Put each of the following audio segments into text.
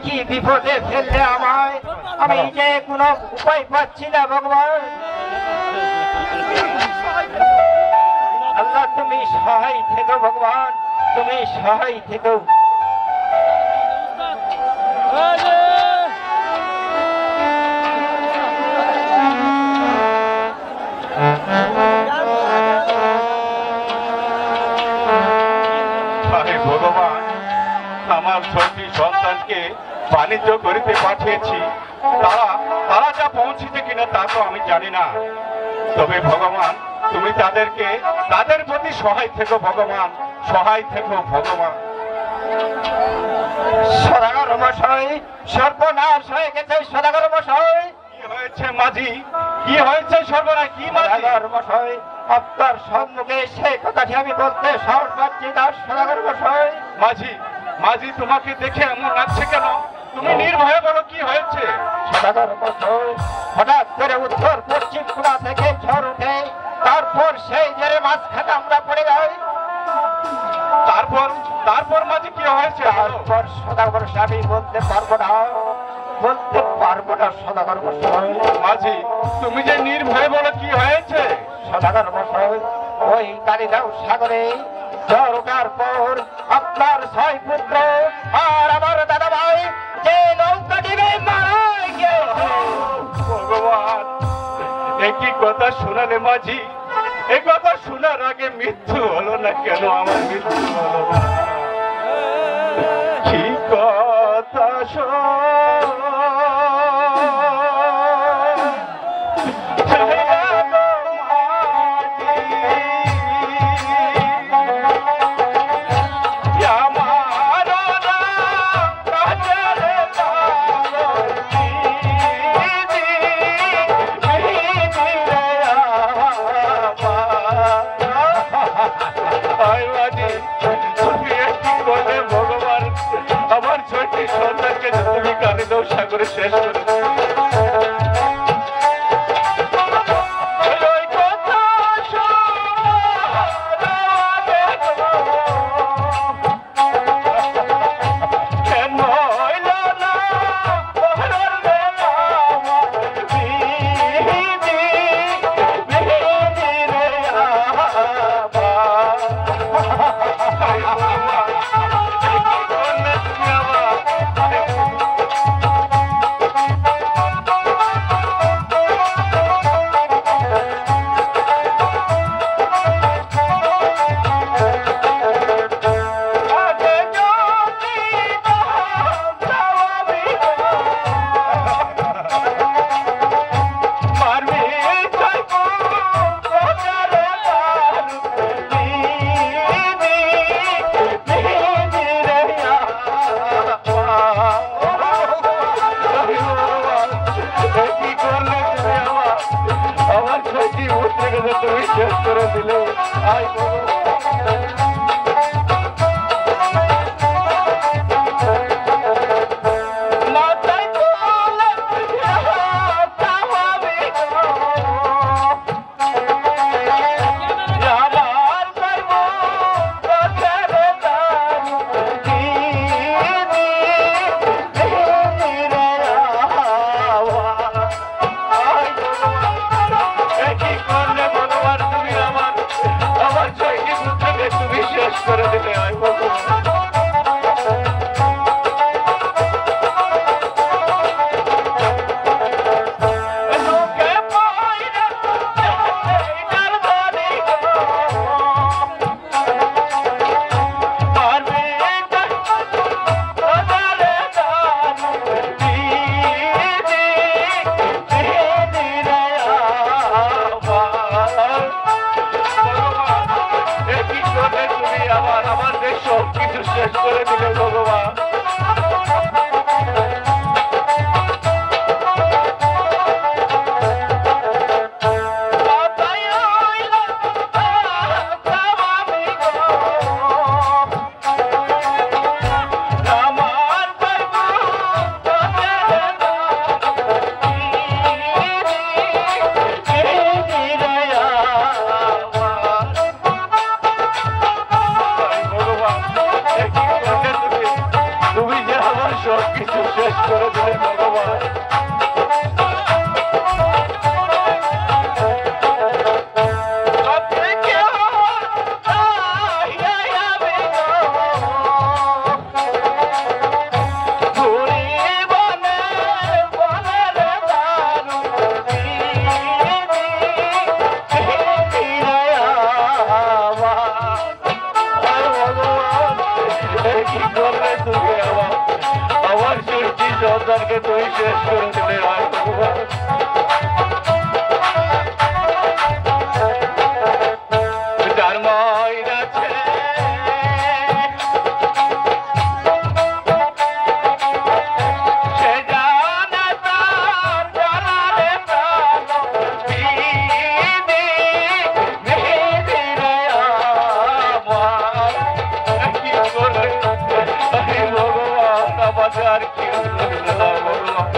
কি বিপদে ফেললে আমায়, আমি যে কোনো উপায় পাচ্ছি না ভগবান। আল্লাহ তুমি সহায় থেকো ভগবান, তুমি সহায় থেকো। ভগবান, আমার ছোট্ট সন্তানকে বাণিজ্য করিতে পাঠিয়েছি, তারা যা পৌঁছেছে কিনা তা তো আমি জানি না। তবে ভগবান তুমি তাদের প্রতি সহায় থেকো ভগবান, সহায় থেকো ভগবান। সদাগর মশাই, সর্বনাশ হয়ে গেছে সদাগর মশাই। কি হয়েছে মাঝি, কি হয়েছে সর্বনাশ? কি সদাগর মশাই, আপনার সম্মুখে সেই কথাটি আমি বলতে সাহস পাচ্ছি না সদাগর মশাই। মাঝি তোমাকে দেখে এমন লাগছে কেন? তুমি নির্ভয়ে বলো কি হয়েছে? সদাগর মশাই, হঠাৎ করে উত্তর পশ্চিম কোণা থেকে ঝড় উঠে, তারপর সেই জেরে মাঝখানে আমরা পড়ে যাই। তারপর মাঝি কি হয়েছে? তারপর সদাগর আমি বলতে পারবো না সদাগর মশাই। মাঝি তুমি যে নির্ভয়ে বলো কি হয়েছে? সদাগর মশাই, ওই কালিদাও সাগরে ঝড় ওঠার পর আপনার 6 পুত্র আর আমার দাদা ভাই যে নৌকা ডিবে মারা গিয়েছে। ভগবান, একই কথা শোনালে মাঝি, এই কথা শোনার আগে মৃত্যু হলো না কেন? আমার মৃত্যু হলো না। কি কথা ভগবান, আমার ছোট সন্তানকে তুমি কালিদাও সাগরে শেষ করে তুমি শেষ করে দিলে। আয় করে দিলে। আয় আমার দেশ সব কিছু শেষ করে দিলে ভগবান। শেষ করে দিলে ভগবান। আমার সৃষ্টি সন্তানকে তুই শেষ করে দিলে যার মায়ের আছে সে জানে তার জানালে প্রাণ বিধি বিধি রে আমার কি করলে ভগবান আমাদের আর কি ভগবান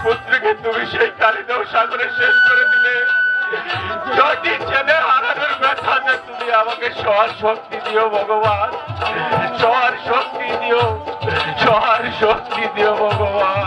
পুত্রকে তুমি সেই কালিদাও সাগরে শেষ করে দিলে। যদি ছেলে হারানোর ব্যথাতে তুমি আমাকে সহার শক্তি দিও ভগবান, সহার শক্তি দিও, সহার শক্তি দিও ভগবান।